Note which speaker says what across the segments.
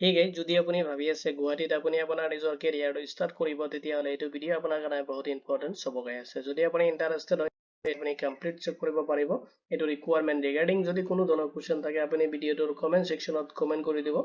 Speaker 1: Hey guys, যদি আপুনি ভাবি আছে গুৱাহাটীত আপুনি আপোনাৰ নিজৰ কেৰিয়াৰটো ষ্টাৰ্ট কৰিব তেতিয়াহ'লে এইটো ভিডিঅ' আপোনাৰ কাৰণে বহুত ইম্পৰ্টেণ্ট চবকে আছে। যদি আপুনি ইণ্টাৰেষ্টেড হয় আপুনি কমপ্লিট চেক কৰিব পাৰিব। এইটো ৰিকুৱাৰমেণ্ট ৰিগাৰ্ডিং যদি কোনো ধৰণৰ কুৱেশ্যন থাকে আপুনি ভিডিঅ'টোৰ কমেণ্ট ছেকশ্যনত কমেণ্ট কৰি দিব।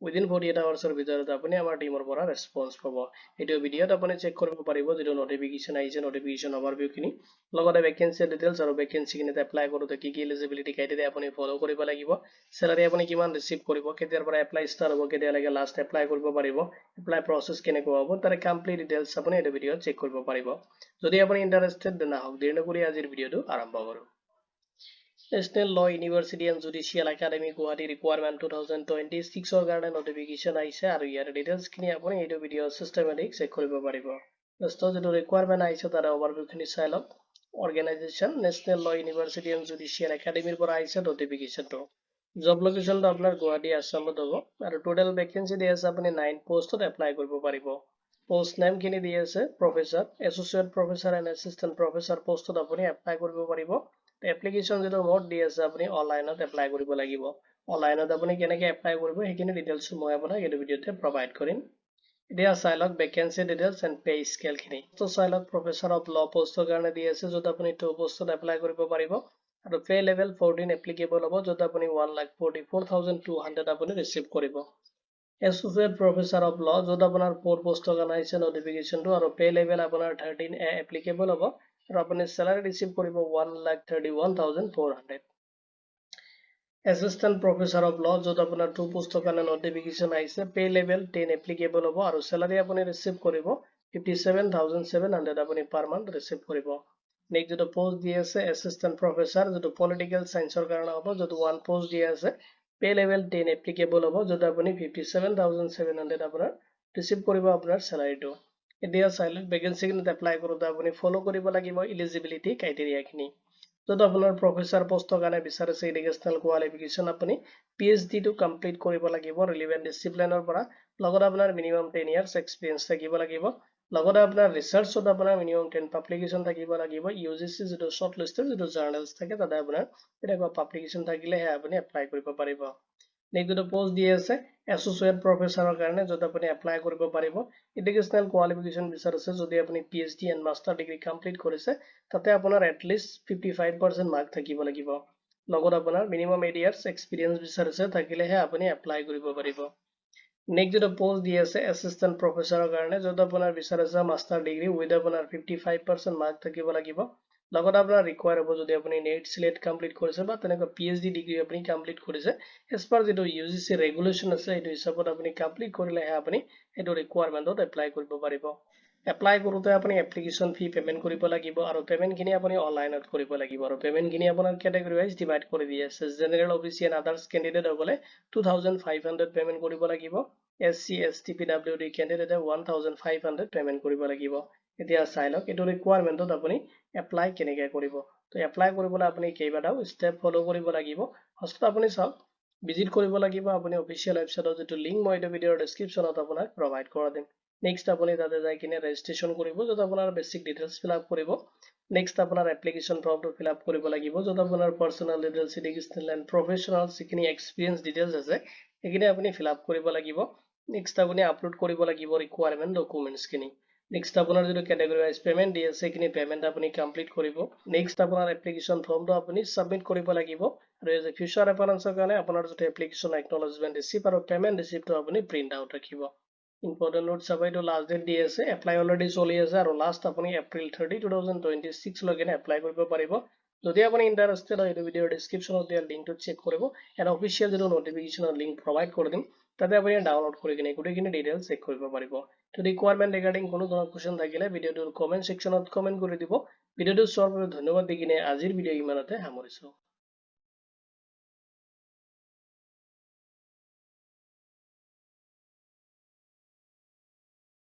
Speaker 1: উইদিন 48 আৱাৰ্ছৰ ভিতৰত আপুনি আমাৰ টিমৰ পৰা ৰেছপন্স পাব। এইটো ভিডিঅ'ত আপুনি চেক কৰিব পাৰিব যিটো নটিফিকেশ্যন আহিছে নটিফিকেশ্যন অভাৰভিউখিনি লগতে ভেকেঞ্চি ডিটেইলছ আৰু ভেকেঞ্চিখিনিত এপ্লাই কৰোঁতে কি কি এলিজিবিলিটি ক্ৰাইটেৰিয়া আপুনি ফ'ল' কৰিব লাগিব, চেলাৰী আপুনি কিমান ৰিচিভ কৰিব, কেতিয়াৰ পৰা এপ্লাই ষ্টাৰ্ট হ'ব, কেতিয়ালৈকে লাষ্ট এপ্লাই কৰিব পাৰিব, এপ্লাই প্ৰচেছ কেনেকুৱা হ'ব, তাৰে কমপ্লিট ডিটেইলছ আপুনি এইটো ভিডিঅ'ত চেক কৰিব পাৰিব। যদি আপুনি ইণ্টাৰেষ্টেড নাহক দেৰি নকৰি আজিৰ ভিডিঅ'টো আৰম্ভ কৰোঁ। নেশ্যনেল ল university and judicial academy Guwahati requirement 2026 কাৰণে নটিফিকেশ্যন আহিছে আৰু ইয়াৰ ডিটেইলছখিনি আপুনি এইটো ভিডিঅ' চিষ্টেমেটিক চেক কৰিব পাৰিব। ফাৰ্ষ্টত যিটো ৰিকুৱাৰমেণ্ট আহিছে তাৰে অভাৰভিউখিনি চাই লওক। অৰ্গেনাইজেশ্যন নেশ্যনেল ল ইউনিভাৰ্চিটি এণ্ড জুডিচিয়েল একাডেমিৰ পৰা আহিছে নটিফিকেশ্যনটো। জব লোকেশ্যনটো আপোনাৰ গুৱাহাটী আছামত হ'ব আৰু টোটেল ভেকেঞ্চি দি আছে আপুনি 9 পোষ্টত এপ্লাই কৰিব পাৰিব। পোষ্ট নেমখিনি দি আছে professor, associate professor and assistant professor পোষ্টত আপুনি এপ্লাই কৰিব পাৰিব। এপ্লিকেশ্যন যিটো মোড দি আছে আপুনি অনলাইনত এপ্লাই কৰিব লাগিব। অনলাইনত আপুনি কেনেকৈ এপ্লাই কৰিব সেইখিনি ডিটেইলছ মই আপোনাক এইটো ভিডিঅ'তে প্ৰভাইড কৰিম। এতিয়া চাই লওক ভেকেঞ্চি ডিটেইলছ এণ্ড পে স্কেলখিনি। তো চাই লওক প্ৰফেচাৰ অফ ল পোষ্টৰ কাৰণে দি আছে য'ত আপুনি 2 পোষ্টত এপ্লাই কৰিব পাৰিব আৰু পে লেভেল 14 এপ্লিকেবল হ'ব য'ত আপুনি 1,44,200 আপুনি ৰিচিভ কৰিব। এছ'চিয়েট প্ৰফেচাৰ অফ ল য'ত আপোনাৰ 4 পোষ্টৰ কাৰণে আহিছে নটিফিকেশ্যনটো আৰু পে লেভেল আপোনাৰ 13A এপ্লিকেবল হ'ব আৰু আপুনি চেলাৰী ৰিচিভ কৰিব 1,31,400। এছিষ্টেণ্ট প্ৰফেচাৰ অফ ল য'ত আপোনাৰ 2 পোষ্টৰ কাৰণে নটিফিকেশ্যন আহিছে, পে লেভেল 10 এপ্লিকেবল হ'ব আৰু চেলাৰী আপুনি ৰিচিভ কৰিব 57,700 আপুনি পাৰ মান্থ ৰিচিভ কৰিব। নেক্সট যিটো পোষ্ট দি আছে এছিষ্টেণ্ট প্ৰফেচাৰ যিটো পলিটিকেল চায়েন্সৰ কাৰণে হ'ব য'ত 1 পোষ্ট দি আছে, পে লেভেল 10 এপ্লিকেবল হ'ব য'ত আপুনি 57,700 আপোনাৰ ৰিচিভ কৰিব আপোনাৰ চেলাৰীটো। এতিয়া চাই লওক ভেকেঞ্চিখিনিত এপ্লাই কৰোঁতে আপুনি ফ'ল' কৰিব লাগিব ইলিজিবিলিটি ক্ৰাইটেৰিয়াখিনি। য'ত আপোনাৰ প্ৰফেচাৰ পোষ্টৰ কাৰণে বিচাৰিছে এডুকেশ্যনেল কোৱালিফিকেশ্যন আপুনি PhD টো কমপ্লিট কৰিব লাগিব ৰিলিভেণ্ট ডিচিপ্লিনৰ পৰা, লগতে আপোনাৰ মিনিমাম 10 ইয়াৰ্ছ এক্সপিৰিয়েঞ্চ থাকিব লাগিব, লগতে আপোনাৰ ৰিচাৰ্চত আপোনাৰ মিনিমাম 10 পাব্লিকেশ্যন থাকিব লাগিব। UGC যিটো শ্বৰ্ট লিষ্টেড যিটো জাৰ্নেলছ থাকে তাতে আপোনাৰ তেনেকুৱা পাব্লিকেশ্যন থাকিলেহে আপুনি এপ্লাই কৰিব পাৰিব। নেক্সট যিটো পোষ্ট দি আছে এছ'চিয়েট প্ৰফেচাৰৰ কাৰণে য'ত আপুনি এপ্লাই কৰিব পাৰিব। এডুকেশ্যনেল কোৱালিফিকেশ্যন বিচাৰিছে যদি আপুনি PhD and master degree complete কৰিছে তাতে আপোনাৰ এটলিষ্ট 55% মাৰ্ক থাকিব লাগিব। লগত আপোনাৰ মিনিমাম 8 ইয়াৰ্ছ এক্সপিৰিয়েঞ্চ বিচাৰিছে থাকিলেহে আপুনি এপ্লাই কৰিব পাৰিব। নেক্সট যিটো পোষ্ট দি আছে এছিষ্টেণ্ট প্ৰফেচাৰৰ কাৰণে য'ত আপোনাৰ বিচাৰিছে মাষ্টাৰ ডিগ্ৰী উইথ আপোনাৰ 55% মাৰ্ক থাকিব লাগিব। লগত আপোনাৰ ৰিকুৱাৰ্ড হ'ব যদি আপুনি নেট স্লেট কমপ্লিট কৰিছে বা তেনেকুৱা PhD ডিগ্ৰী আপুনি কমপ্লিট কৰিছে, এজ পাৰ যিটো UGC ৰেগুলেশ্যন আছে সেইটো হিচাপত আপুনি কমপ্লিট কৰিলেহে আপুনি সেইটো ৰিকুৱাৰমেণ্টত এপ্লাই কৰিব পাৰিব। এপ্লাই কৰোঁতে আপুনি এপ্লিকেশ্যন ফি পে'মেণ্ট কৰিব লাগিব আৰু পে'মেণ্টখিনি আপুনি অনলাইনত কৰিব লাগিব আৰু পে'মেণ্টখিনি আপোনাৰ কেটেগৰী ৱাইজ ডিভাইড কৰি দি আছে। জেনেৰেল OBC এণ্ড আদাৰ্ছ কেণ্ডিডেটসকলে 2,500 পে'মেণ্ট কৰিব লাগিব। SC ST PWD কেণ্ডিডেটে 1,500 পে'মেণ্ট কৰিব লাগিব। এতিয়া চাই লওক এইটো ৰিকুৱাৰমেণ্টত আপুনি এপ্লাই কেনেকৈ কৰিব। তো এপ্লাই কৰিবলৈ আপুনি কেইবাটাও ষ্টেপ ফ'ল' কৰিব লাগিব। ফাৰ্ষ্টত আপুনি চাওক ভিজিট কৰিব লাগিব আপুনি অফিচিয়েল ৱেবছাইটৰ যিটো লিংক মই এইটো ভিডিঅ'ৰ ডেছক্ৰিপশ্যনত আপোনাক প্ৰভাইড কৰা দিম। নেক্সট আপুনি তাতে যাই কিনে ৰেজিষ্ট্ৰেশ্যন কৰিব য'ত আপোনাৰ বেছিক ডিটেইলছ ফিল আপ কৰিব। নেক্সট আপোনাৰ এপ্লিকেশ্যন ফৰ্মটো ফিল আপ কৰিব লাগিব য'ত আপোনাৰ personal details educational and professional যিখিনি এক্সপিৰিয়েঞ্চ ডিটেইলছ আছে সেইখিনি আপুনি ফিল আপ কৰিব লাগিব। নেক্সট আপুনি আপলোড কৰিব লাগিব ৰিকুৱাৰমেণ্ট ডকুমেণ্টছখিনি। নেক্সট আপোনাৰ যিটো কেটেগৰী ৱাইজ পে'মেণ্ট দি আছে সেইখিনি পে'মেণ্ট আপুনি কমপ্লিট কৰিব। নেক্সট আপোনাৰ এপ্লিকেশ্যন ফৰ্মটো আপুনি ছাবমিট কৰিব লাগিব আৰু এজ এ ফিউচাৰ ৰেফাৰেঞ্চৰ কাৰণে আপোনাৰ যিটো এপ্লিকেশ্যন একনলেজমেণ্ট ৰিচিপ্ট আৰু পে'মেণ্ট ৰিচিপ্টটো আপুনি প্ৰিণ্ট আউট ৰাখিব। ইম্পৰ্টেণ্ট নোট চাব এইটো লাষ্ট ডেট দি আছে, এপ্লাই অলৰেডি চলি আছে আৰু লাষ্ট আপুনি এপ্ৰিল 30, 2026 লৈকে এপ্লাই কৰিব পাৰিব। যদি আপুনি ইণ্টাৰেষ্টেড হয় এইটো ভিডিঅ'ৰ ডেছক্ৰিপশ্যনত দিয়া লিংকটো চেক কৰিব এণ্ড অফিচিয়েল যিটো নটিফিকেশ্যনৰ লিংক প্ৰভাইড কৰি দিম তাতে আপুনি ডাউনলোড কৰি কিনে গোটেইখিনি ডিটেইলছ চেক কৰিব পাৰিব। তো ৰিকুৱাৰমেণ্ট ৰিগাৰ্ডিং কোনো ধৰণৰ কুৱেশ্যন থাকিলে ভিডিঅ'টোৰ কমেণ্ট ছেকশ্যনত কমেণ্ট কৰি দিব। ভিডিঅ'টো চোৱাৰ বাবে ধন্যবাদ দি কিনে আজিৰ ভিডিঅ' ইমানতে সামৰিছোঁ।